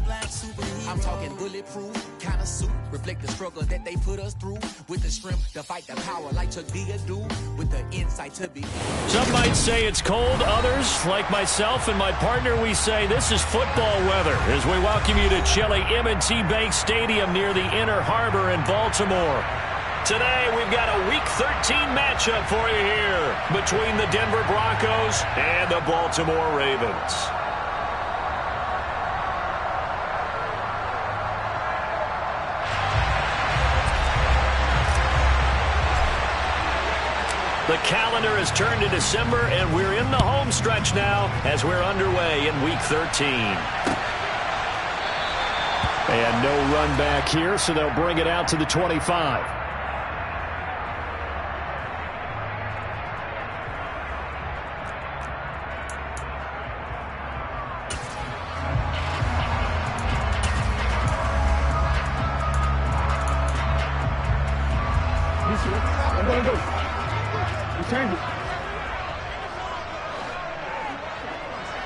I'm talking bulletproof kind of suit, reflect the struggle that they put us through, with the strength to fight the power like Chuck D do, with the insight to be. Some might say it's cold, others, like myself and my partner, we say this is football weather as we welcome you to chilly M&T Bank Stadium near the Inner Harbor in Baltimore. Today we've got a Week 13 matchup for you here between the Denver Broncos and the Baltimore Ravens. The calendar has turned to December, and we're in the home stretch now as we're underway in Week 13. And no run back here, so they'll bring it out to the 25. I'm going to go. Change it.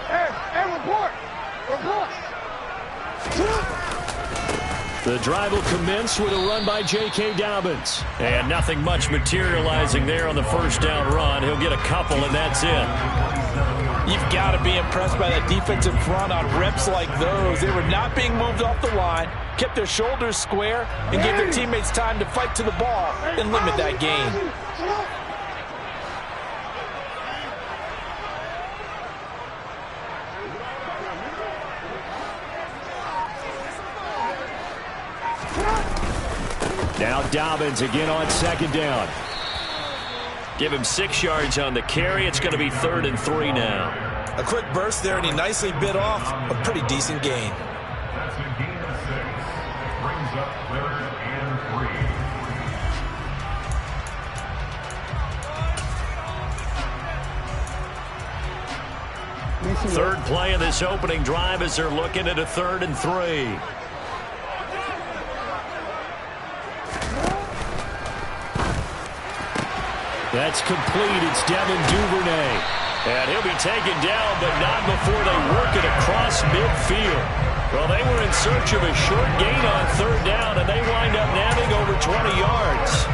Hey, report! The drive will commence with a run by J.K. Dobbins. And nothing much materializing there on the first down run. He'll get a couple, and that's it. You've got to be impressed by that defensive front on reps like those. They were not being moved off the line, kept their shoulders square, and gave their teammates time to fight to the ball and limit that gain. Now Dobbins again on second down. Give him 6 yards on the carry. It's going to be 3rd and 3 now. A quick burst there, and he nicely bit off a pretty decent gain. That's a gain of 6. Brings up 3rd and 3. Third play of this opening drive as they're looking at a 3rd and 3. That's complete. It's Devin Duvernay. And he'll be taken down, but not before they work it across midfield. Well, they were in search of a short gain on 3rd down, and they wind up nabbing over 20 yards.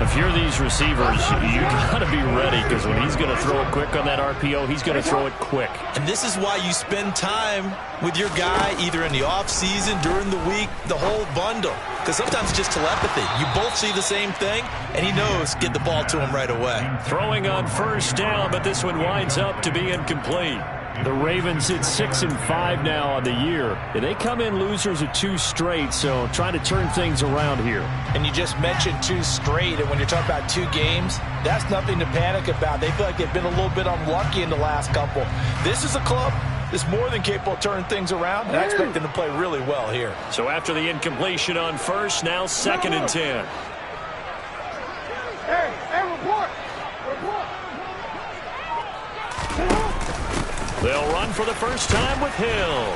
If you're these receivers, you got to be ready, because when he's going to throw it quick on that RPO, he's going to throw it quick. And this is why you spend time with your guy either in the offseason, during the week, the whole bundle. Because sometimes it's just telepathy. You both see the same thing, and he knows get the ball to him right away. Throwing on 1st down, but this one winds up to be incomplete. The Ravens hit 6-5 now on the year. And they come in losers of 2 straight, so trying to turn things around here. And you just mentioned 2 straight, and when you're talking about 2 games, that's nothing to panic about. They feel like they've been a little bit unlucky in the last couple. This is a club that's more than capable of turning things around, and I expect them to play really well here. So after the incompletion on 1st, now 2nd and 10. Hey, report! They'll run for the first time with Hill.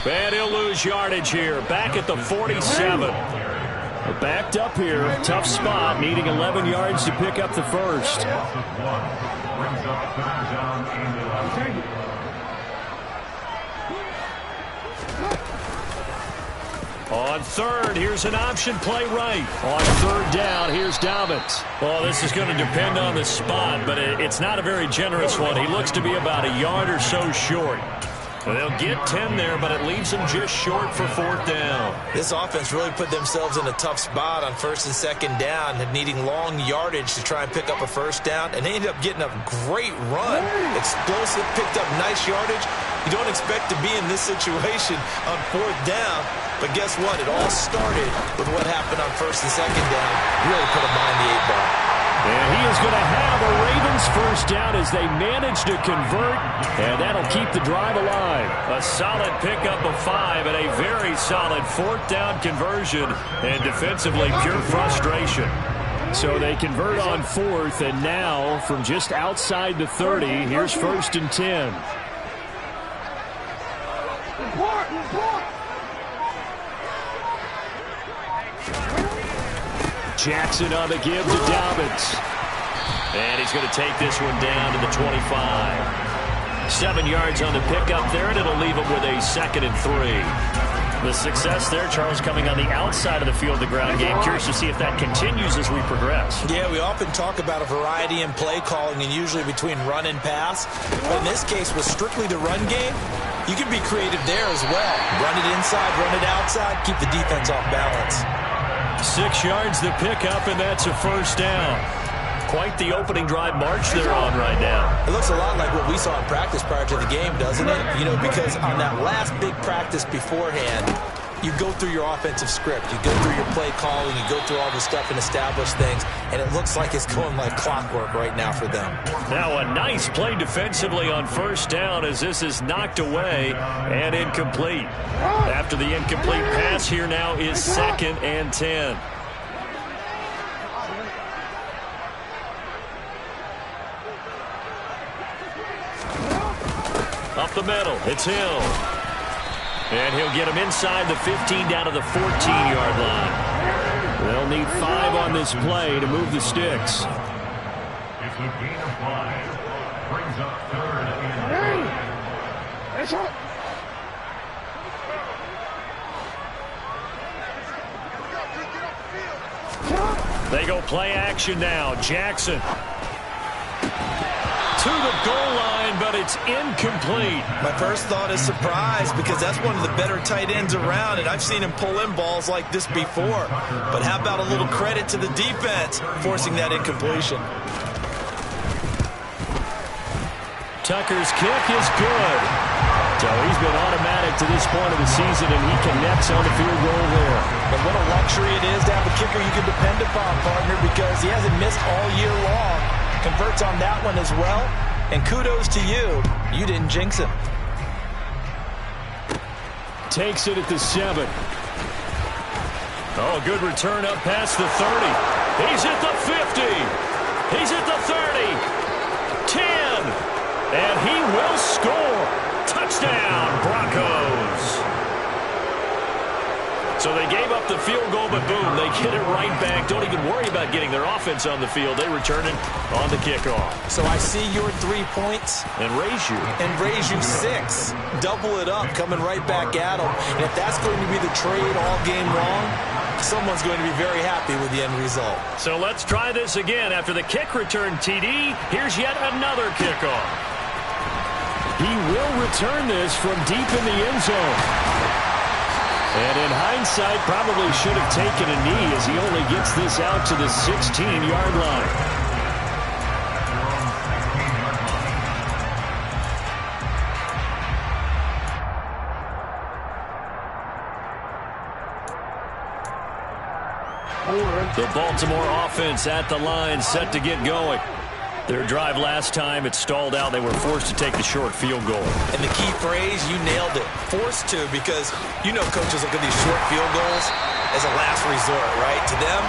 And he'll lose yardage here, back at the 47. They're backed up here, tough spot, needing 11 yards to pick up the first. Brings up 3rd down and 11. On 3rd, here's an option play right. On 3rd down, here's Dobbins. Well, this is going to depend on the spot, but it's not a very generous one. He looks to be about a yard or so short. They'll get 10 there, but it leaves them just short for 4th down. This offense really put themselves in a tough spot on 1st and 2nd down, and needing long yardage to try and pick up a 1st down, and they ended up getting a great run. Explosive, picked up nice yardage. You don't expect to be in this situation on 4th down, but guess what? It all started with what happened on 1st and 2nd down. Really put them behind the 8 ball. And he is going to have a Ravens 1st down as they manage to convert, and that'll keep the drive alive. A solid pickup of 5 and a very solid 4th down conversion, and defensively pure frustration. So they convert on 4th, and now from just outside the 30, here's 1st and 10. Jackson on the give to Dobbins. And he's going to take this one down to the 25. 7 yards on the pickup there, and it'll leave him with a 2nd and 3. The success there, Charles, coming on the outside of the field, the ground game. Curious to see if that continues as we progress. Yeah, we often talk about a variety in play calling and usually between run and pass. But in this case, with strictly the run game, you can be creative there as well. Run it inside, run it outside, keep the defense off balance. 6 yards the pickup, and that's a first down. Quite the opening drive march they're on right now. It looks a lot like what we saw in practice prior to the game, doesn't it? You know, because on that last big practice beforehand, you go through your offensive script. You go through your play calling. You go through all the stuff and establish things. And it looks like it's going like clockwork right now for them. Now a nice play defensively on first down as this is knocked away and incomplete. After the incomplete pass, here now is 2nd and 10. Up the middle, it's Hill. And he'll get him inside the 15 down to the 14-yard line. They'll need 5 on this play to move the sticks. It's a gain of 5. Brings up 3rd and 3. They go play action now. Jackson to the goal line, but it's incomplete. My first thought is surprise because that's one of the better tight ends around, and I've seen him pull in balls like this before. But how about a little credit to the defense forcing that incompletion? Tucker's kick is good. So he's been automatic to this point of the season, and he connects on the field goal there. But what a luxury it is to have a kicker you can depend upon, partner, because he hasn't missed all year long. Converts on that one as well, and kudos to you. You didn't jinx him. Takes it at the 7. Oh, good return up past the 30. He's at the 50. He's at the 30. 10. And he will score. Touchdown, Broncos. So they gave up the field goal, but boom, they get it right back. Don't even worry about getting their offense on the field. They return it on the kickoff. So I see your 3 points. And raise you. And raise you 6. Double it up, coming right back at them. And if that's going to be the trade all game long, someone's going to be very happy with the end result. So let's try this again. After the kick return TD, here's yet another kickoff. He will return this from deep in the end zone. And in hindsight, probably should have taken a knee as he only gets this out to the 16-yard line. The Baltimore offense at the line, set to get going. Their drive last time, it stalled out. They were forced to take the short field goal. And the key phrase, you nailed it. Forced to, because you know coaches look at these short field goals as a last resort, right? To them,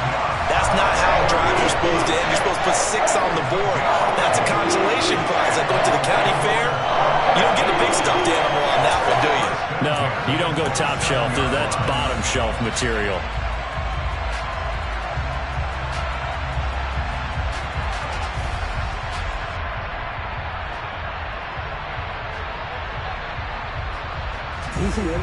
that's not how drives are supposed to end. You're supposed to put 6 on the board. That's a consolation prize. Like going to the county fair, you don't get the big stuffed animal on that one, do you? No, you don't go top shelf. That's bottom shelf material. Easy, man.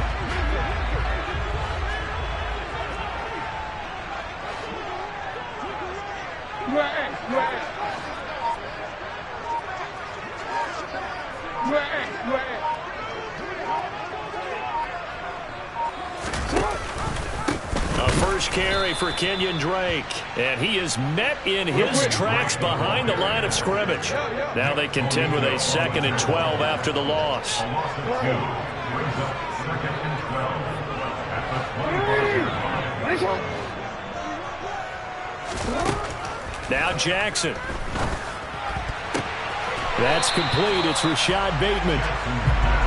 A first carry for Kenyon Drake, and he is met in his tracks behind the line of scrimmage. Now they contend with a 2nd and 12 after the loss. Brings up 2nd and 12 at the 25-yard line. Now Jackson. That's complete. It's Rashad Bateman.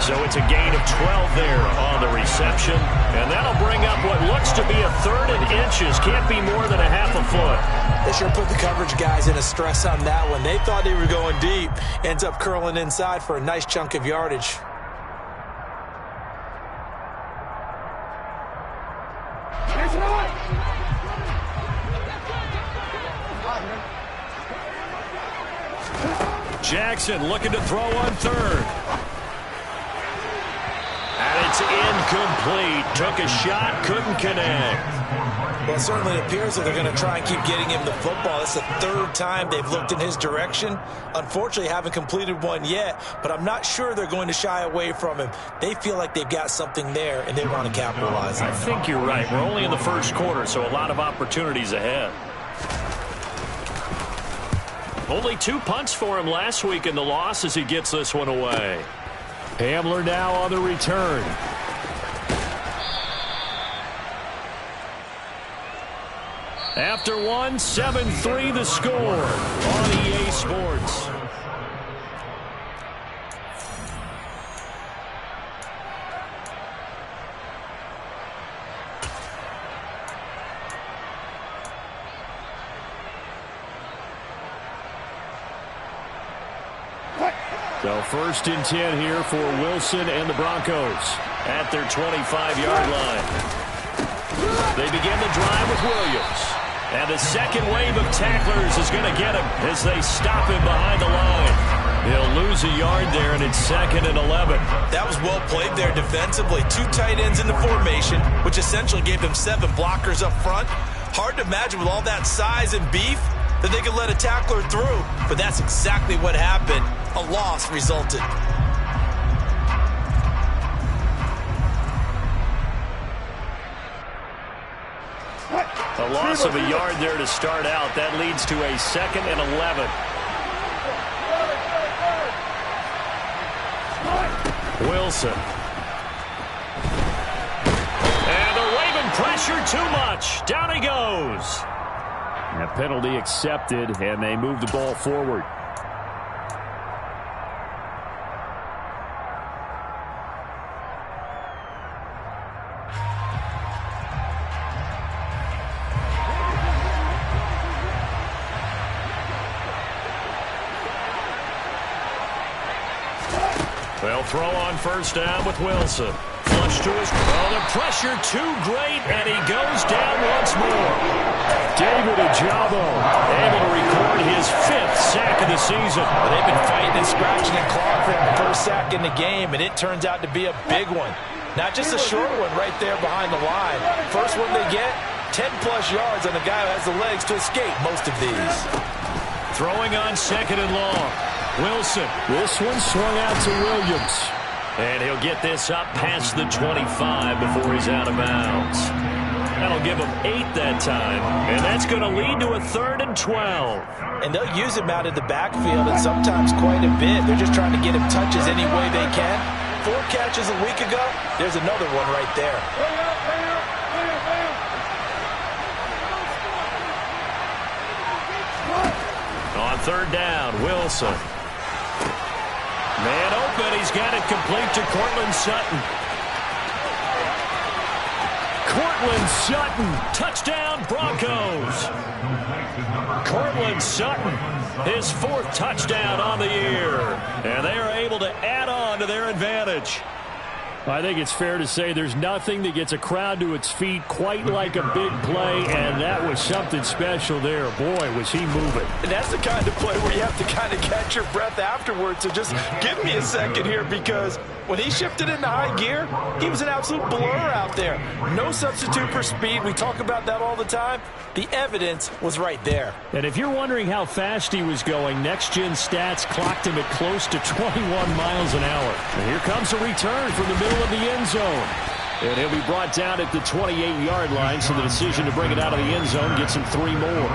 So it's a gain of 12 there on the reception. And that'll bring up what looks to be a 3rd and inches. Can't be more than a half a foot. They sure put the coverage guys in a stress on that one. They thought they were going deep. Ends up curling inside for a nice chunk of yardage. Jackson looking to throw on 3rd. And It's incomplete. Took a shot, couldn't connect. Well, it certainly appears that they're going to try and keep getting him the football. That's the third time they've looked in his direction. Unfortunately, haven't completed one yet, but I'm not sure they're going to shy away from him. They feel like they've got something there, and they want to capitalize on it. I think you're right. We're only in the first quarter, so a lot of opportunities ahead. Only 2 punts for him last week in the loss as he gets this one away. Hamler now on the return. After one, 7-3 the score on EA Sports. So 1st and 10 here for Wilson and the Broncos at their 25-yard line. They begin the drive with Williams. And the second wave of tacklers is going to get him as they stop him behind the line. He'll lose a yard there, and it's 2nd and 11. That was well played there defensively. 2 tight ends in the formation, which essentially gave them 7 blockers up front. Hard to imagine with all that size and beef that they could let a tackler through, but that's exactly what happened. A loss resulted. A loss of a yard there to start out. That leads to a 2nd and 11. Wilson. And the Raven pressure too much. Down he goes. A penalty accepted, and they move the ball forward. They'll throw on 1st down with Wilson. Flush to his... Oh, the pressure too great, and he goes down once more. David Ojabo able to record his 5th sack of the season. Well, they've been fighting and scratching and clawing for the first sack in the game, and it turns out to be a big one. Not just a short one right there behind the line. First one they get, 10-plus yards on the guy who has the legs to escape most of these. Throwing on 2nd and long. Wilson. This one swung out to Williams. And he'll get this up past the 25 before he's out of bounds. That'll give him 8 that time. And that's going to lead to a 3rd and 12. And they'll use him out of the backfield, and sometimes quite a bit. They're just trying to get him touches any way they can. 4 catches a week ago. There's another one right there. On 3rd down, Wilson. Man open, he's got it complete to Cortland Sutton. Cortland Sutton, touchdown Broncos. Cortland Sutton, his 4th touchdown on the year. And they are able to add on to their advantage. I think it's fair to say there's nothing that gets a crowd to its feet quite like a big play, and that was something special there. Boy, was he moving. And that's the kind of play where you have to kind of catch your breath afterwards. So just give me a second here, because when he shifted into high gear, he was an absolute blur out there. No substitute for speed. We talk about that all the time. The evidence was right there. And if you're wondering how fast he was going, next-gen stats clocked him at close to 21 miles an hour. And here comes a return from the middle of the end zone. And he'll be brought down at the 28-yard line, so the decision to bring it out of the end zone gets him 3 more.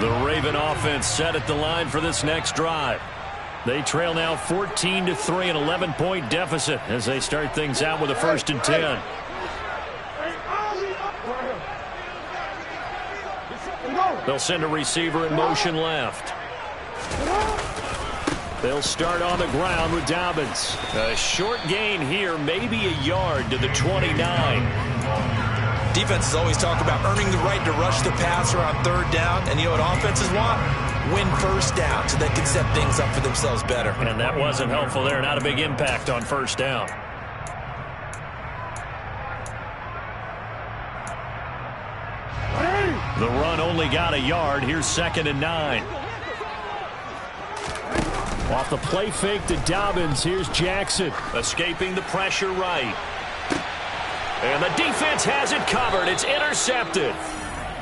The Raven offense set at the line for this next drive. They trail now 14-3, an 11-point deficit as they start things out with a 1st and 10. They'll send a receiver in motion left. They'll start on the ground with Dobbins. A short gain here, maybe a yard to the 29. Defenses always talk about earning the right to rush the passer on 3rd down. And you know what offenses want? Win 1st down so they can set things up for themselves better. And that wasn't helpful there. Not a big impact on 1st down. The run only got a yard. Here's 2nd and 9. Off the play fake to Dobbins, here's Jackson. Escaping the pressure right. And the defense has it covered. It's intercepted.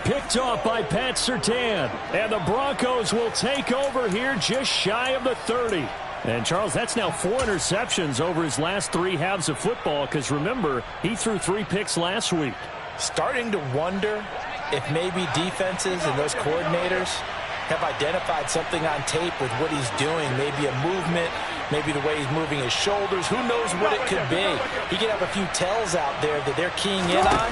Picked off by Pat Surtain. And the Broncos will take over here just shy of the 30. And, Charles, that's now 4 interceptions over his last 3 halves of football because, remember, he threw 3 picks last week. Starting to wonder if maybe defenses and those coordinators have identified something on tape with what he's doing. Maybe a movement, maybe the way he's moving his shoulders. Who knows what it could be? He could have a few tells out there that they're keying in on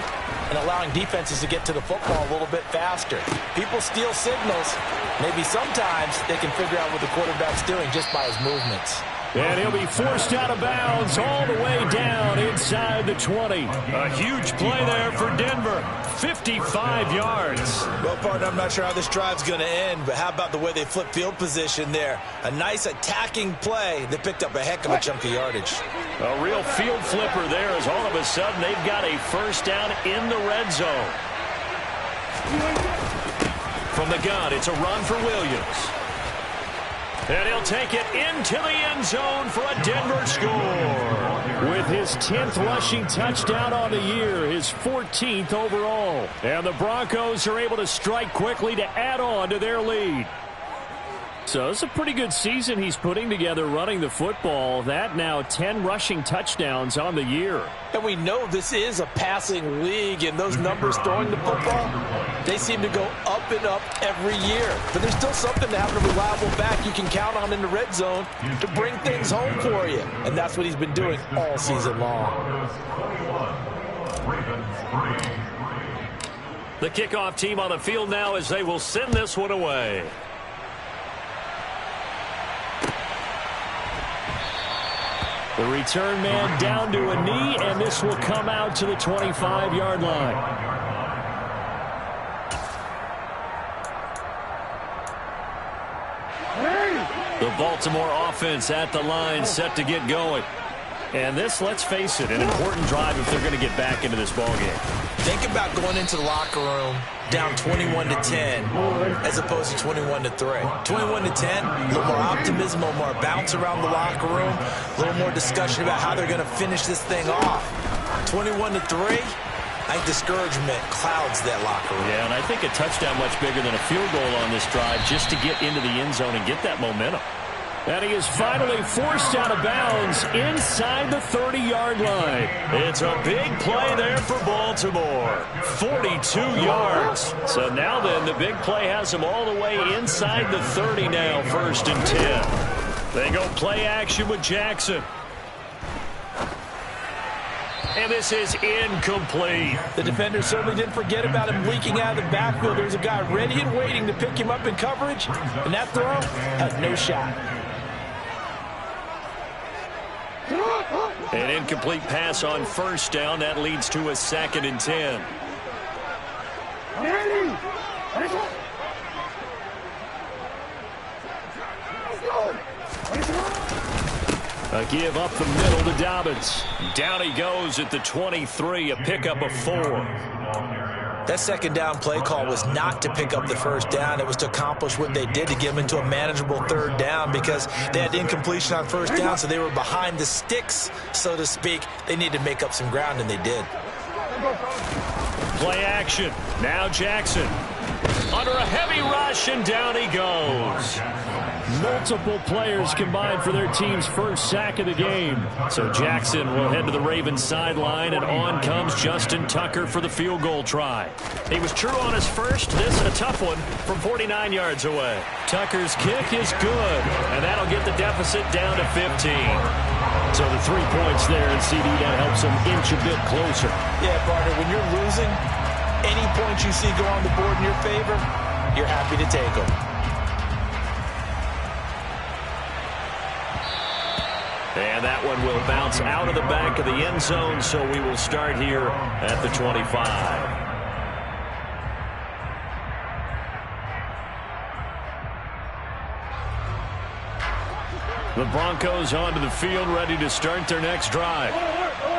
and allowing defenses to get to the football a little bit faster. People steal signals. Maybe sometimes they can figure out what the quarterback's doing just by his movements. And he'll be forced out of bounds all the way down inside the 20. A huge play there for Denver. 55 yards. Well, partner, I'm not sure how this drive's going to end, but how about the way they flip field position there? A nice attacking play. They picked up a heck of a chunk of yardage. A real field flipper there as all of a sudden they've got a first down in the red zone. From the gun, it's a run for Williams. And he'll take it into the end zone for a Denver score. With his 10th rushing touchdown on the year, his 14th overall. And the Broncos are able to strike quickly to add on to their lead. So it's a pretty good season he's putting together running the football. That now 10 rushing touchdowns on the year. And we know this is a passing league, and those numbers throwing the football, they seem to go up and up every year. But there's still something to have a reliable back you can count on in the red zone to bring things home for you. And that's what he's been doing all season long. The kickoff team on the field now as they will send this one away. The return man down to a knee, and this will come out to the 25-yard line. The Baltimore offense at the line set to get going. And this, let's face it, an important drive if they're going to get back into this ballgame. Think about going into the locker room down 21-10 as opposed to 21-3. 21-10, a little more optimism, a little more bounce around the locker room, a little more discussion about how they're going to finish this thing off. 21-3, I think discouragement clouds that locker room. Yeah, and I think a touchdown much bigger than a field goal on this drive just to get into the end zone and get that momentum. And he is finally forced out of bounds inside the 30-yard line. It's a big play there for Baltimore. 42 yards. So now then, the big play has him all the way inside the 30 now, 1st and 10. They go play action with Jackson. And this is incomplete. The defender certainly didn't forget about him leaking out of the backfield. There was a guy ready and waiting to pick him up in coverage, and that throw had no shot. An incomplete pass on 1st down. That leads to a 2nd and 10. A give up the middle to Dobbins. Down he goes at the 23, a pickup of 4. That 2nd down play call was not to pick up the 1st down. It was to accomplish what they did to get them into a manageable 3rd down because they had incompletion on 1st down, so they were behind the sticks, so to speak. They needed to make up some ground, and they did. Play action. Now Jackson. Under a heavy rush, and down he goes. Multiple players combined for their team's first sack of the game. So Jackson will head to the Ravens sideline, and on comes Justin Tucker for the field goal try. He was true on his first. This a tough one from 49 yards away. Tucker's kick is good, and that'll get the deficit down to 15. So the 3 points there, and CD, that helps them inch a bit closer. Yeah, partner, when you're losing, any points you see go on the board in your favor, you're happy to take them. And that one will bounce out of the back of the end zone, so we will start here at the 25. The Broncos onto the field, ready to start their next drive.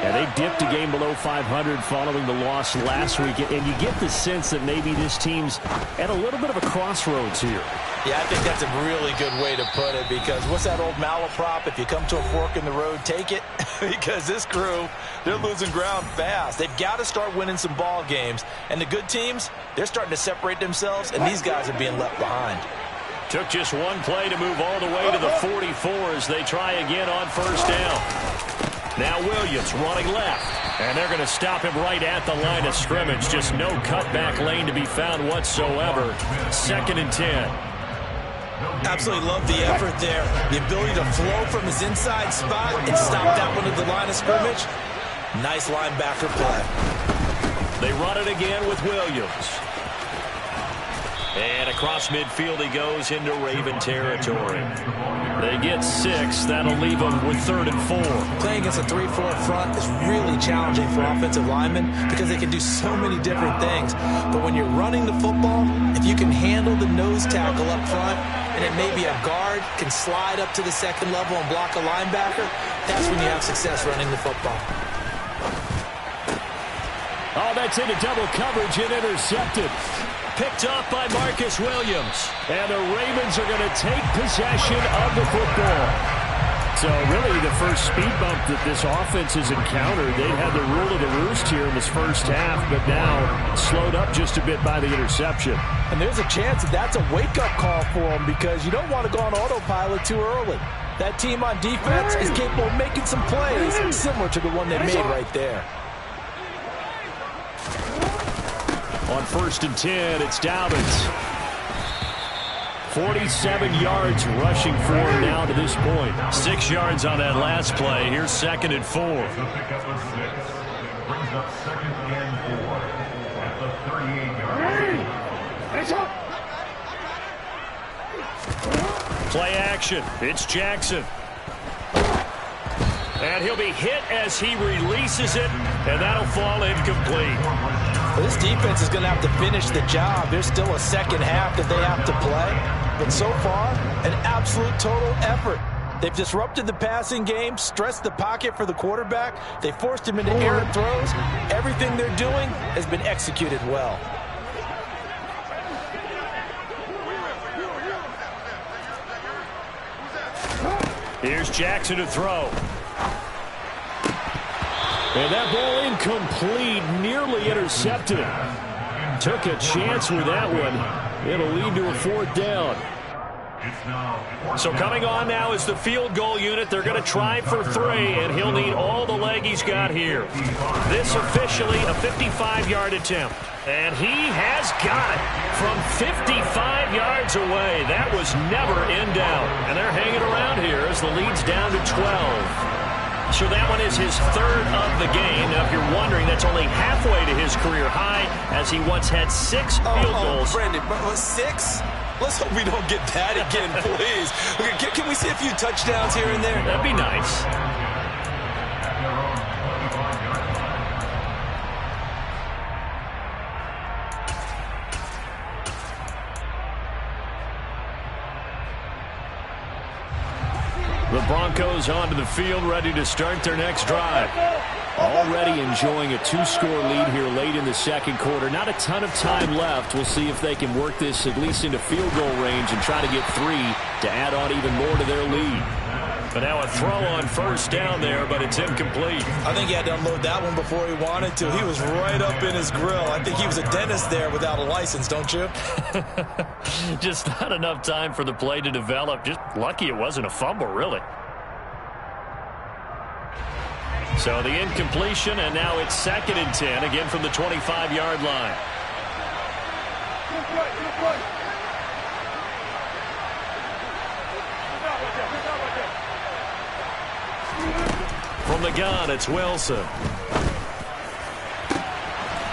And they dipped a game below 500 following the loss last week. And you get the sense that maybe this team's at a little bit of a crossroads here. Yeah, I think that's a really good way to put it, because what's that old malaprop? If you come to a fork in the road, take it. Because this crew, they're losing ground fast. They've got to start winning some ball games. And the good teams, they're starting to separate themselves, and these guys are being left behind. Took just one play to move all the way to the 44 as they try again on first down. Now Williams running left. And they're going to stop him right at the line of scrimmage. Just no cutback lane to be found whatsoever. 2nd and 10. Absolutely love the effort there. The ability to flow from his inside spot and stop that one at the line of scrimmage. Nice linebacker play. They run it again with Williams. And across midfield he goes into Raven territory. They get 6. That'll leave them with 3rd and 4. Playing against a 3-4 front is really challenging for offensive linemen because they can do so many different things. But when you're running the football, if you can handle the nose tackle up front, and it may be a guard, can slide up to the 2nd level and block a linebacker, that's when you have success running the football. Oh, that's into double coverage and intercepted. Picked off by Marcus Williams. And the Ravens are going to take possession of the football. So really the first speed bump that this offense has encountered. They've had the rule of the roost here in this first half, but now slowed up just a bit by the interception. And there's a chance that that's a wake-up call for them, because you don't want to go on autopilot too early. That team on defense is capable of making some plays similar to the one they made right there. On 1st and 10, it's Dobbins. 47 yards rushing for him now to this point. 6 yards on that last play. Here's 2nd and 4. The pickup of 6. That brings up 2nd and 4 at the 38-yard line. Play action. It's Jackson. And he'll be hit as he releases it, and that'll fall incomplete. Well, this defense is going to have to finish the job. There's still a second half that they have to play. But so far, an absolute total effort. They've disrupted the passing game, stressed the pocket for the quarterback. They forced him into errant throws. Everything they're doing has been executed well. Here's Jackson to throw. And that ball incomplete, nearly intercepted. Took a chance with that one. It'll lead to a 4th down. So coming on now is the field goal unit. They're going to try for 3, and he'll need all the leg he's got here. This officially a 55-yard attempt. And he has got it from 55 yards away. That was never in doubt. And they're hanging around here as the lead's down to 12. So that one is his 3rd of the game. Now, if you're wondering, that's only halfway to his career high, as he once had 6 field goals. Brandon, 6? Let's hope we don't get that again, please. Okay, can we see a few touchdowns here and there? That'd be nice. The Broncos onto the field, ready to start their next drive. Already enjoying a 2-score lead here late in the 2nd quarter. Not a ton of time left. We'll see if they can work this at least into field goal range and try to get 3 to add on even more to their lead. But now a throw on first down there, but it's incomplete. I think he had to unload that one before he wanted to. He was right up in his grill. I think he was a dentist there without a license, don't you? Just not enough time for the play to develop. Just lucky it wasn't a fumble, really. So the incompletion, and now it's 2nd and 10, again from the 25-yard line. From the gun, it's Wilson.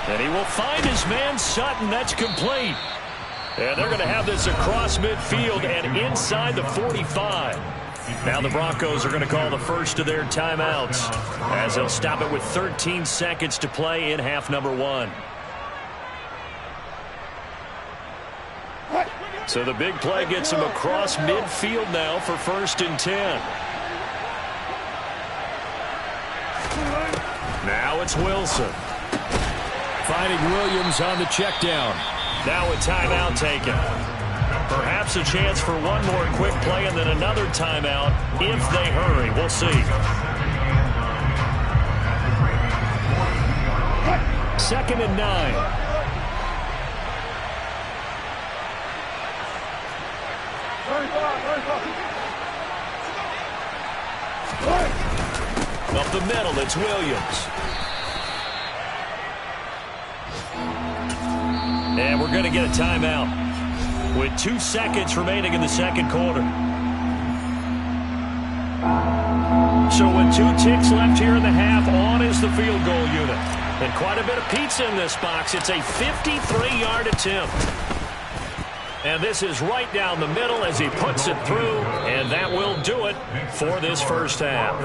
And he will find his man Sutton. That's complete. And they're going to have this across midfield and inside the 45. Now the Broncos are going to call the first of their timeouts, as they'll stop it with 13 seconds to play in half number 1. So the big play gets him across midfield now for 1st and 10. Now it's Wilson. Finding Williams on the check down. Now a timeout taken. Perhaps a chance for one more quick play and then another timeout if they hurry. We'll see. Second and 9. Up the middle, it's Williams. And we're going to get a timeout with 2 seconds remaining in the second quarter. So with 2 ticks left here in the half, on is the field goal unit. And quite a bit of pizza in this box. It's a 53-yard attempt. And this is right down the middle as he puts it through, and that will do it for this first half.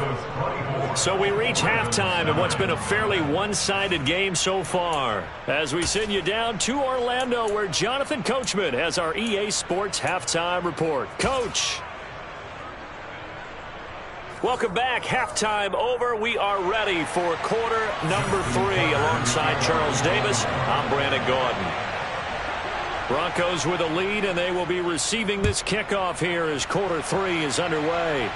So we reach halftime in what's been a fairly one-sided game so far, as we send you down to Orlando, where Jonathan Coachman has our EA Sports Halftime Report. Coach. Welcome back. Halftime over. We are ready for quarter number 3 alongside Charles Davis. I'm Brandon Gordon. Broncos with a lead, and they will be receiving this kickoff here as quarter 3 is underway.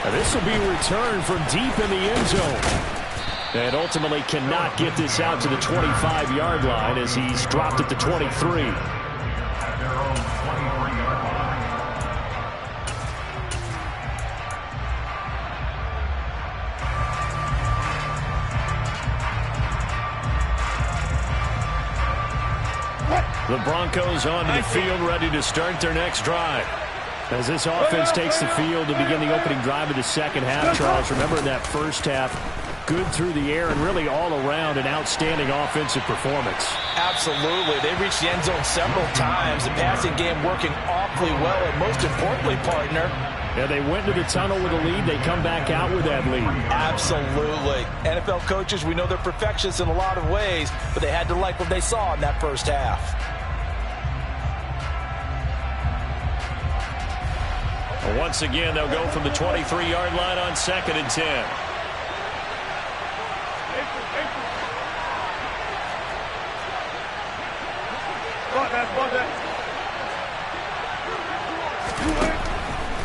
Now this will be returned from deep in the end zone. And ultimately cannot get this out to the 25-yard line as he's dropped at the 23. The Broncos onto the field, ready to start their next drive. As this offense takes the field to begin the opening drive of the second half, Charles, remember in that first half, good through the air and really all around an outstanding offensive performance. Absolutely. They reached the end zone several times. The passing game working awfully well, and most importantly, partner, yeah, they went to the tunnel with a lead. They come back out with that lead. Absolutely. NFL coaches, we know they're perfectionists in a lot of ways, but they had to like what they saw in that first half. Once again, they'll go from the 23-yard line on 2nd and 10.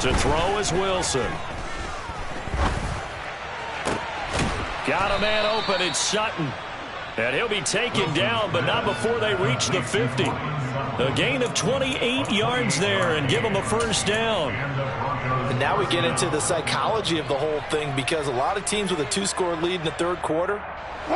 To throw is Wilson. Got a man open. It's Sutton. And he'll be taken down, but not before they reach the 50. A gain of 28 yards there and give them a first down. And now we get into the psychology of the whole thing, because a lot of teams with a 2-score lead in the third quarter,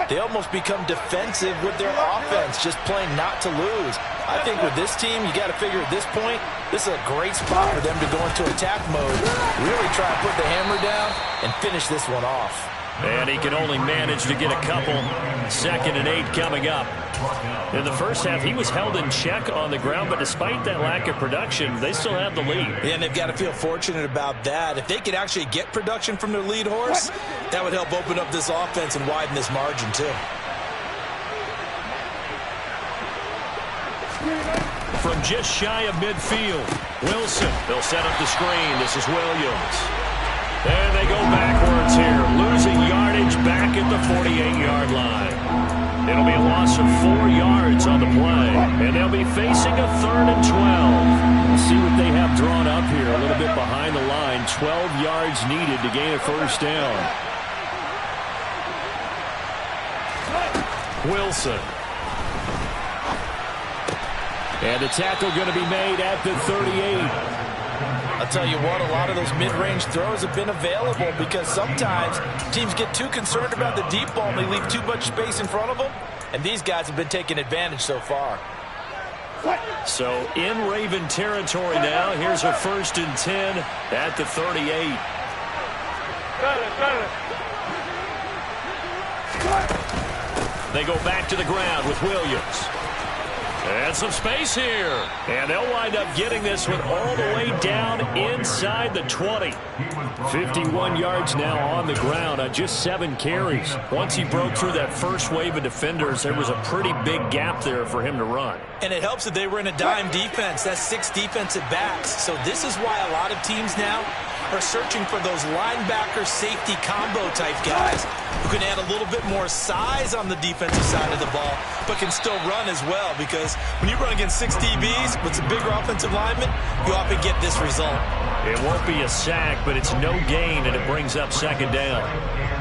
they almost become defensive with their offense, just playing not to lose. I think with this team, you got to figure at this point, this is a great spot for them to go into attack mode, really try to put the hammer down and finish this one off. And he can only manage to get a couple. 2nd and 8 coming up. In the first half, he was held in check on the ground, but despite that lack of production, they still have the lead. Yeah, and they've got to feel fortunate about that. If they could actually get production from their lead horse, that would help open up this offense and widen this margin too. From just shy of midfield, Wilson. They'll set up the screen. This is Williams. And they go backwards here, losing yardage back at the 48-yard line. It'll be a loss of 4 yards on the play, and they'll be facing a 3rd and 12. We'll see what they have drawn up here, a little bit behind the line. 12 yards needed to gain a first down. Wilson. And the tackle going to be made at the 38. I'll tell you what, a lot of those mid-range throws have been available, because sometimes teams get too concerned about the deep ball and they leave too much space in front of them, and these guys have been taking advantage so far. So in Raven territory now, here's a 1st and 10 at the 38. They go back to the ground with Williams. And some space here. And they'll wind up getting this one all the way down inside the 20. 51 yards now on the ground on just 7 carries. Once he broke through that first wave of defenders, there was a pretty big gap there for him to run. And it helps that they were in a dime defense. That's 6 defensive backs. So this is why a lot of teams now are searching for those linebacker safety combo type guys who can add a little bit more size on the defensive side of the ball, but can still run as well, because when you run against 6 DBs with some bigger offensive linemen, you often get this result. It won't be a sack, but it's no gain, and it brings up 2nd down.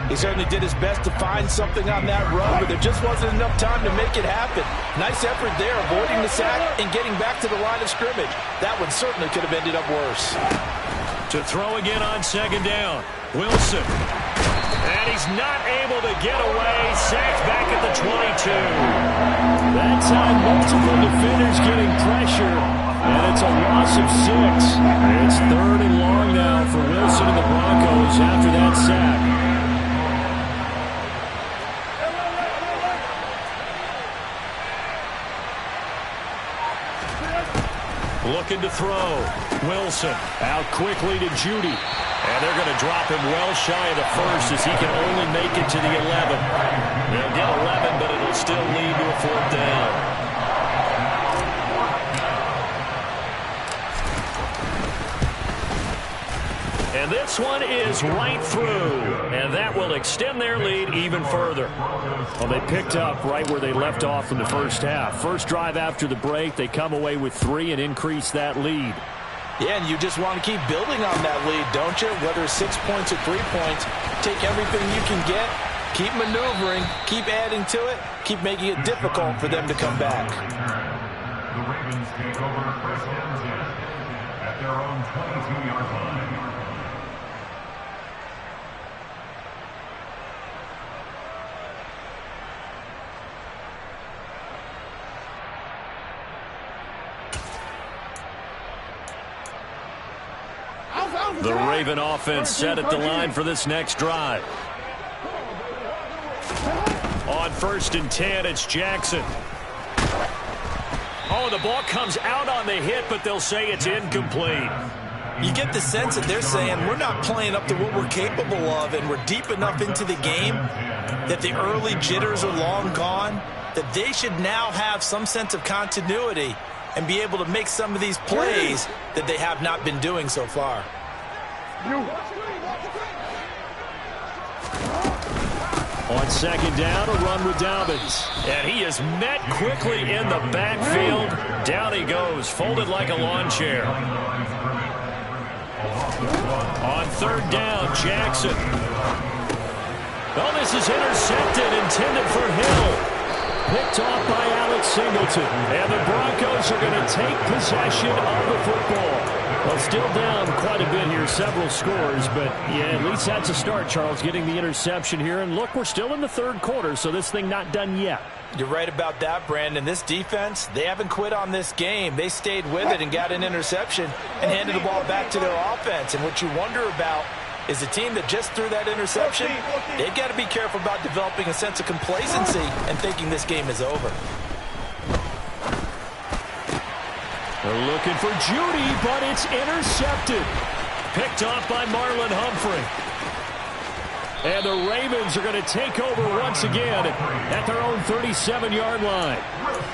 He certainly did his best to find something on that run, but there just wasn't enough time to make it happen. Nice effort there, avoiding the sack and getting back to the line of scrimmage. That one certainly could have ended up worse. To throw again on 2nd down. Wilson. And he's not able to get away. Sacked back at the 22. That time, multiple defenders getting pressure, and it's a loss of 6. It's 3rd and long now for Wilson and the Broncos after that sack. Looking to throw. Wilson out quickly to Judy. And they're going to drop him well shy of the 1st as he can only make it to the 11. They'll get 11, but it'll still lead to a 4th down. And this one is right through. And that will extend their lead even further. Well, they picked up right where they left off in the first half. First drive after the break, they come away with 3 and increase that lead. Yeah, and you just want to keep building on that lead, don't you? Whether it's 6 points or 3 points, take everything you can get, keep maneuvering, keep adding to it, keep making it difficult for them to come back. The Ravens take over 1st and 10 at their own 22-yard line. The Raven offense set at the line for this next drive. On 1st and 10, it's Jackson. Oh, the ball comes out on the hit, but they'll say it's incomplete. You get the sense that they're saying we're not playing up to what we're capable of, and we're deep enough into the game that the early jitters are long gone, that they should now have some sense of continuity and be able to make some of these plays that they have not been doing so far. On 2nd down, a run with Dobbins. And he is met quickly in the backfield. Down he goes, folded like a lawn chair. On 3rd down, Jackson. Oh, this is intercepted, intended for Hill. Picked off by Alex Singleton. And the Broncos are going to take possession of the football. Well, still down quite a bit here, several scores, but yeah, at least that's a start, Charles, getting the interception here. And look, we're still in the 3rd quarter, so this thing not done yet. You're right about that, Brandon. This defense, they haven't quit on this game. They stayed with it and got an interception and handed the ball back to their offense. And what you wonder about is the team that just threw that interception, they've got to be careful about developing a sense of complacency and thinking this game is over. They're looking for Judy, but it's intercepted. Picked off by Marlon Humphrey. And the Ravens are going to take over once again at their own 37-yard line.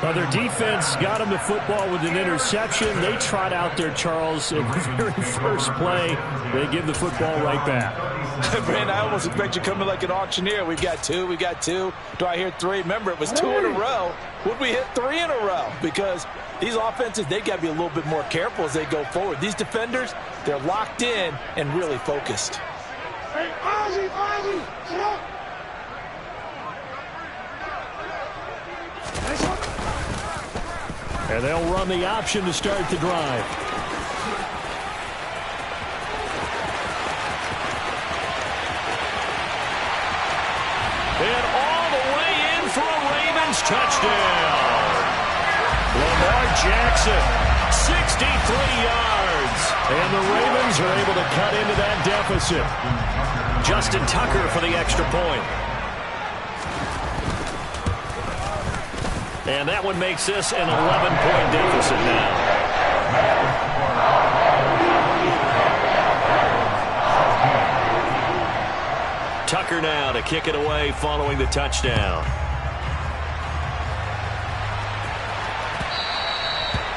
Well, their defense got them the football with an interception. They trot out there, Charles, in the very first play. They give the football right back. Man, I almost expect you coming like an auctioneer. We've got 2, we got 2. Do I hear 3? Remember, it was 2 in a row. Would we hit 3 in a row? Because these offenses, they got to be a little bit more careful as they go forward. These defenders, they're locked in and really focused. Hey, Ozzy, sit up. And they'll run the option to start the drive. And all the way in for a Ravens touchdown. Lamar Jackson, 63 yards. And the Ravens are able to cut into that deficit. Justin Tucker for the extra point. And that one makes this an 11-point deficit now. Tucker now to kick it away following the touchdown.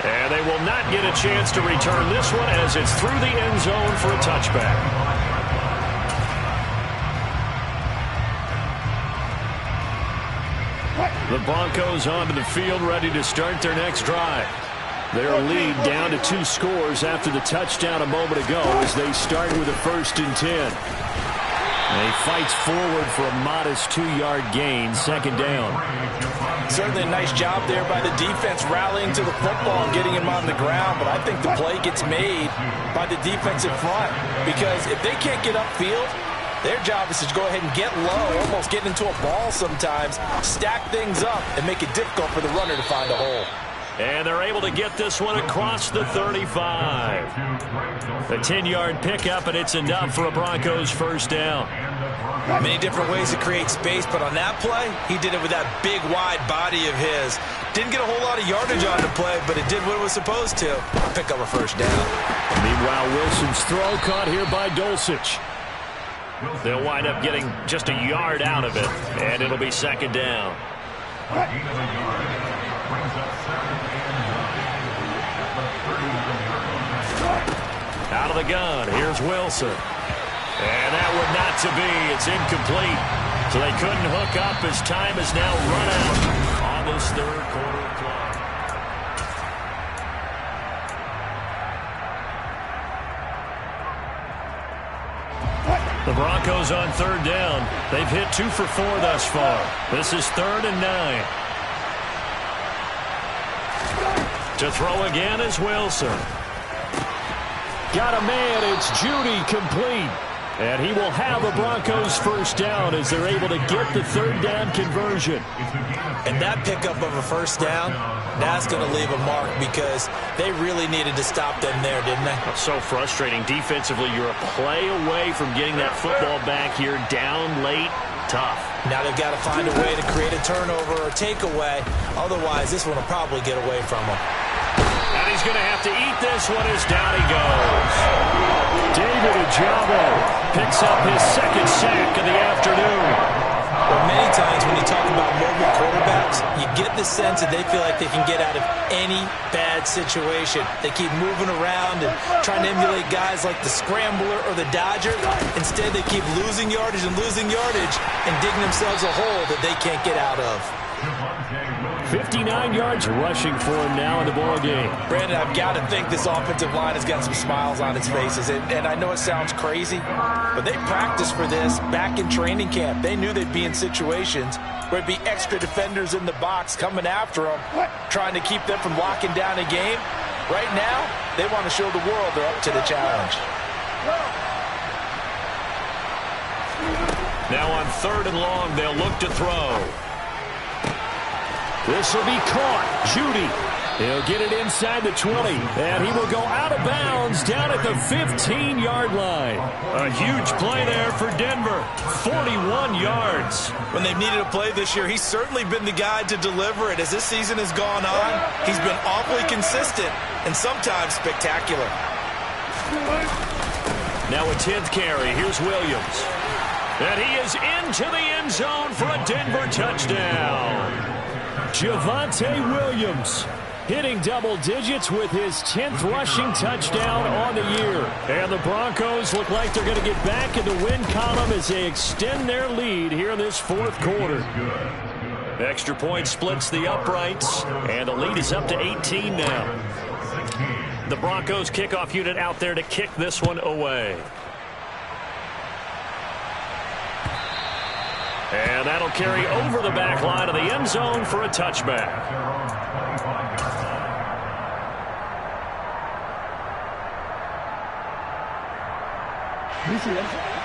And they will not get a chance to return this one as it's through the end zone for a touchback. The Broncos onto the field ready to start their next drive. Their lead down to 2 scores after the touchdown a moment ago as they start with a 1st and 10. And he fights forward for a modest 2-yard gain, 2nd down. Certainly a nice job there by the defense rallying to the football and getting him on the ground, but I think the play gets made by the defensive front because if they can't get upfield, their job is to go ahead and get low, almost get into a ball sometimes, stack things up, and make it difficult for the runner to find a hole. And they're able to get this one across the 35. A 10-yard pickup, and it's enough for a Broncos 1st down. Many different ways to create space, but on that play, he did it with that big, wide body of his. Didn't get a whole lot of yardage on the play, but it did what it was supposed to. Pick up a 1st down. Meanwhile, Wilson's throw caught here by Dulcich. They'll wind up getting just a yard out of it, and it'll be 2nd down. Out of the gun, here's Wilson. And that would not to be. It's incomplete. So they couldn't hook up as time is now run out on this 3rd quarter clock. The Broncos on 3rd down. They've hit 2 for 4 thus far. This is 3rd and 9. To throw again is Wilson. Got a man, it's Judy, complete. And he will have a Broncos 1st down as they're able to get the 3rd down conversion. And that pickup of a 1st down, that's going to leave a mark because they really needed to stop them there, didn't they? So frustrating. Defensively, you're a play away from getting that football back here down late. Tough. Now they've got to find a way to create a turnover or takeaway. Otherwise, this one will probably get away from them. And he's going to have to eat this one as down he goes. David Ojabo picks up his 2nd sack of the afternoon. Well, many times when you talk about mobile quarterbacks, you get the sense that they feel like they can get out of any bad situation. They keep moving around and trying to emulate guys like the Scrambler or the Dodger. Instead, they keep losing yardage and digging themselves a hole that they can't get out of. 59 yards rushing for him now in the ball game. Brandon, I've got to think this offensive line has got some smiles on its faces. And I know it sounds crazy, but they practiced for this back in training camp. They knew they'd be in situations where it'd be extra defenders in the box coming after them, trying to keep them from locking down a game. Right now, they want to show the world they're up to the challenge. Now on 3rd and long, they'll look to throw. This will be caught. Judy. He'll get it inside the 20, and he will go out of bounds down at the 15-yard line. A huge play there for Denver. 41 yards. When they've needed a play this year, he's certainly been the guy to deliver it. As this season has gone on, he's been awfully consistent and sometimes spectacular. Now a 10th carry. Here's Williams. And he is into the end zone for a Denver touchdown. Javonte Williams hitting double digits with his 10th rushing touchdown on the year. And the Broncos look like they're going to get back in the win column as they extend their lead here in this 4th quarter. Extra point splits the uprights, and the lead is up to 18 now. The Broncos kickoff unit out there to kick this one away. And that'll carry over the back line of the end zone for a touchback.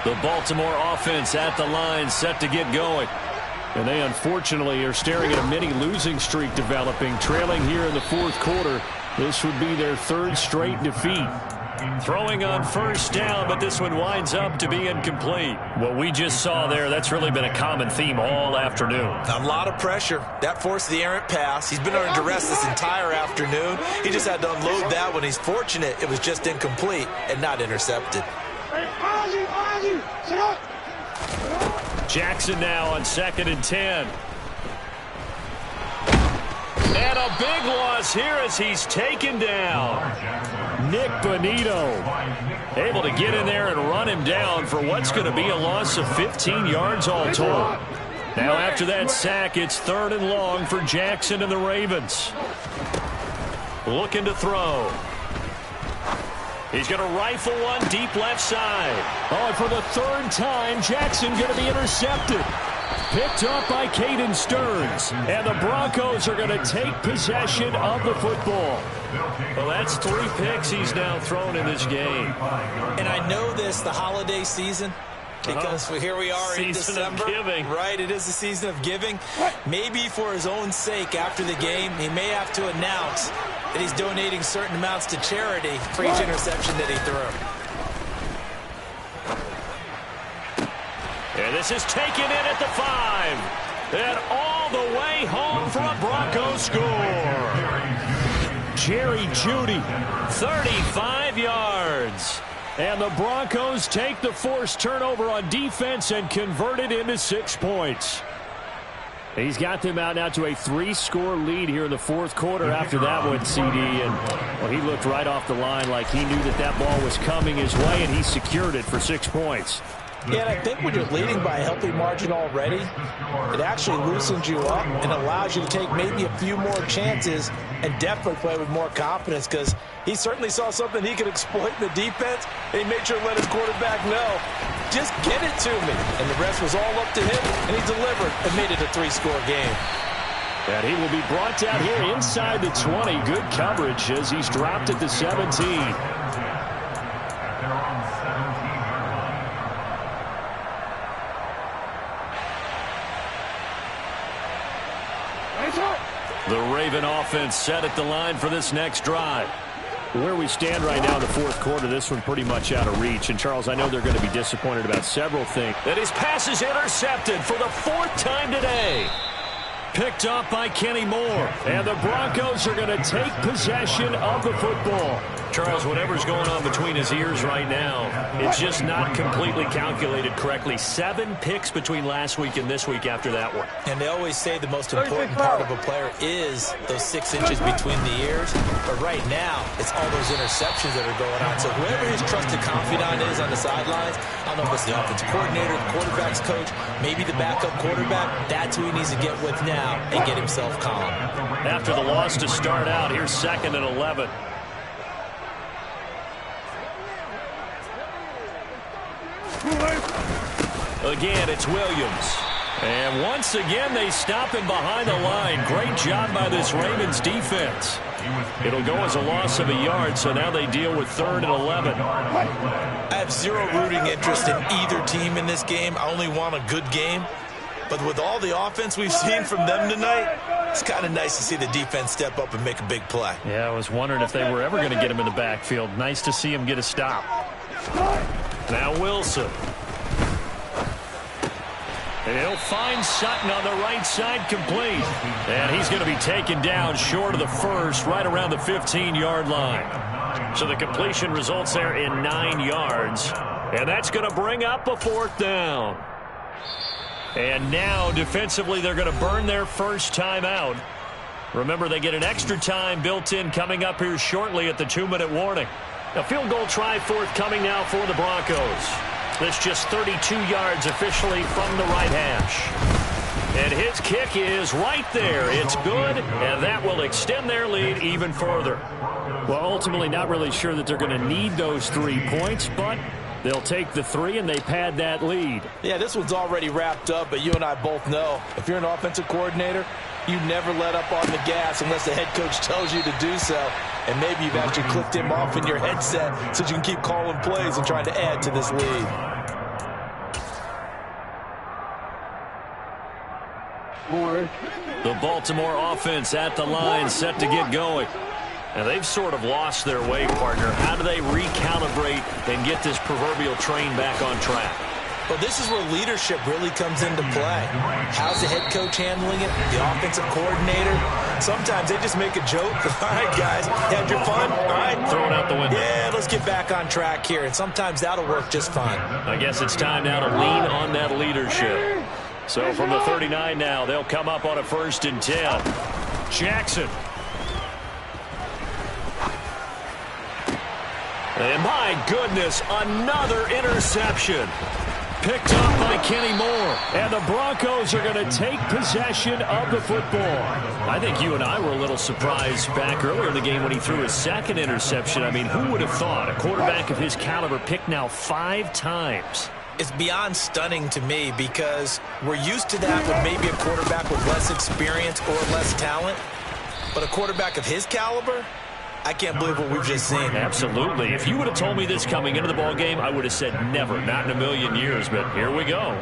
The Baltimore offense at the line set to get going. And they unfortunately are staring at a mini losing streak developing, trailing here in the 4th quarter. This would be their 3rd straight defeat. Throwing on first down, but this one winds up to be incomplete. What we just saw there, that's really been a common theme all afternoon. A lot of pressure. That forced the errant pass. He's been under duress this entire afternoon. He just had to unload that one. He's fortunate it was just incomplete and not intercepted. Jackson now on 2nd and 10. And a big loss here as he's taken down. Nick Bonito able to get in there and run him down for what's going to be a loss of 15 yards all told. Now after that sack, it's 3rd and long for Jackson and the Ravens. Looking to throw. He's going to rifle one deep left side. Oh, and for the 3rd time, Jackson going to be intercepted. Picked up by Caden Stearns. And the Broncos are going to take possession of the football. Well, that's 3 picks he's now thrown in this game. And I know this, the holiday season, because here we are in December. Season of giving. Right, it is the season of giving. Maybe for his own sake after the game, he may have to announce that he's donating certain amounts to charity for each interception that he threw. And this is taken in at the 5. And all the way home for a Broncos score. Jerry Jeudy, 35 yards. And the Broncos take the forced turnover on defense and convert it into 6 points. He's got them out now to a 3-score lead here in the 4th quarter after that one, CD. And well, he looked right off the line like he knew that that ball was coming his way, and he secured it for 6 points. Yeah, and I think when you're leading by a healthy margin already, it actually loosens you up and allows you to take maybe a few more chances and definitely play with more confidence, because he certainly saw something he could exploit in the defense, and he made sure to let his quarterback know, just get it to me. And the rest was all up to him, and he delivered and made it a 3-score game. And he will be brought down here inside the 20. Good coverage as he's dropped at the 17. The Raven offense set at the line for this next drive. Where we stand right now in the 4th quarter, this one pretty much out of reach. And, Charles, I know they're going to be disappointed about several things. That his pass is intercepted for the 4th time today. Picked up by Kenny Moore. And the Broncos are going to take possession of the football. Charles, whatever's going on between his ears right now, it's just not completely calculated correctly. 7 picks between last week and this week after that one. And they always say the most important part of a player is those 6 inches between the ears. But right now, it's all those interceptions that are going on. So whoever his trusted confidant is on the sidelines, I don't know if it's the offensive coordinator, the quarterback's coach, maybe the backup quarterback, that's who he needs to get with now and get himself calm. After the loss to start out, here's 2nd and 11. Again, it's Williams. And once again, they stop him behind the line. Great job by this Ravens defense. It'll go as a loss of a yard, so now they deal with 3rd and 11. I have zero rooting interest in either team in this game. I only want a good game. But with all the offense we've seen from them tonight, it's kind of nice to see the defense step up and make a big play. Yeah, I was wondering if they were ever going to get him in the backfield. Nice to see him get a stop. Now Wilson. And he'll find Sutton on the right side, complete. And he's going to be taken down short of the first, right around the 15-yard line. So the completion results there in 9 yards. And that's going to bring up a 4th down. And now, defensively, they're going to burn their first time out. Remember, they get an extra time built in coming up here shortly at the 2-minute warning. A field goal try forthcoming now for the Broncos. That's just 32 yards officially from the right hash. And his kick is right there. It's good, and that will extend their lead even further. Well, ultimately, not really sure that they're going to need those 3 points, but they'll take the 3, and they pad that lead. Yeah, this one's already wrapped up, but you and I both know if you're an offensive coordinator, you never let up on the gas unless the head coach tells you to do so. And maybe you've actually clicked him off in your headset so you can keep calling plays and trying to add to this lead. The Baltimore offense at the line, set to get going. And they've sort of lost their way, partner. How do they recalibrate and get this proverbial train back on track? Well, this is where leadership really comes into play. How's the head coach handling it? The offensive coordinator? Sometimes they just make a joke. All right, guys, had your fun? All right. Throw it out the window. Yeah, let's get back on track here. And sometimes that'll work just fine. I guess it's time now to lean on that leadership. So from the 39 now, they'll come up on a 1st and 10. Jackson. And my goodness, another interception. Picked up by Kenny Moore. And the Broncos are going to take possession of the football. I think you and I were a little surprised back earlier in the game when he threw his 2nd interception. I mean, who would have thought a quarterback of his caliber picked now 5 times? It's beyond stunning to me because we're used to that with maybe a quarterback with less experience or less talent. But a quarterback of his caliber, I can't believe what we've just seen. Absolutely. If you would have told me this coming into the ball game, I would have said never, not in a million years. But here we go.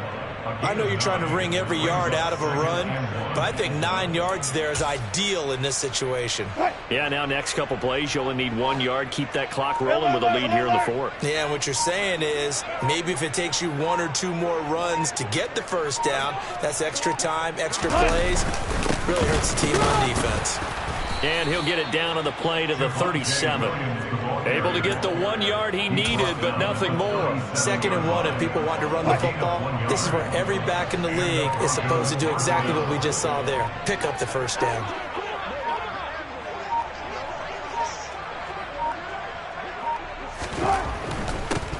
I know you're trying to wring every yard out of a run, but I think 9 yards there is ideal in this situation. Yeah, now next couple plays, you only need 1 yard. Keep that clock rolling with a lead here in the 4th. Yeah, and what you're saying is maybe if it takes you 1 or 2 more runs to get the 1st down, that's extra time, extra plays. Really hurts the team on defense. And he'll get it down on the play to the 37. Able to get the 1 yard he needed, but nothing more. 2nd and 1, if people want to run the football, this is where every back in the league is supposed to do exactly what we just saw there. Pick up the 1st down.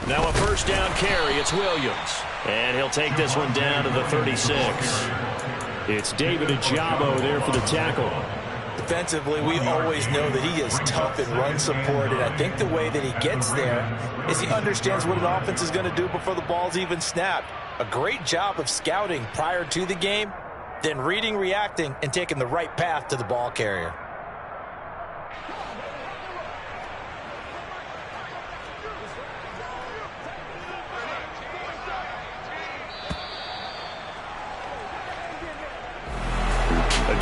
Now a 1st down carry. It's Williams. And he'll take this one down to the 36. It's David Ajabo there for the tackle. Defensively, we always know that he is tough in run support, and I think the way that he gets there is he understands what an offense is going to do before the ball's even snapped. A great job of scouting prior to the game, then reading, reacting, and taking the right path to the ball carrier.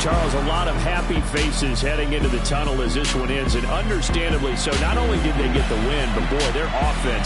Charles, a lot of happy faces heading into the tunnel as this one ends, and understandably so. Not only did they get the win, but boy, their offense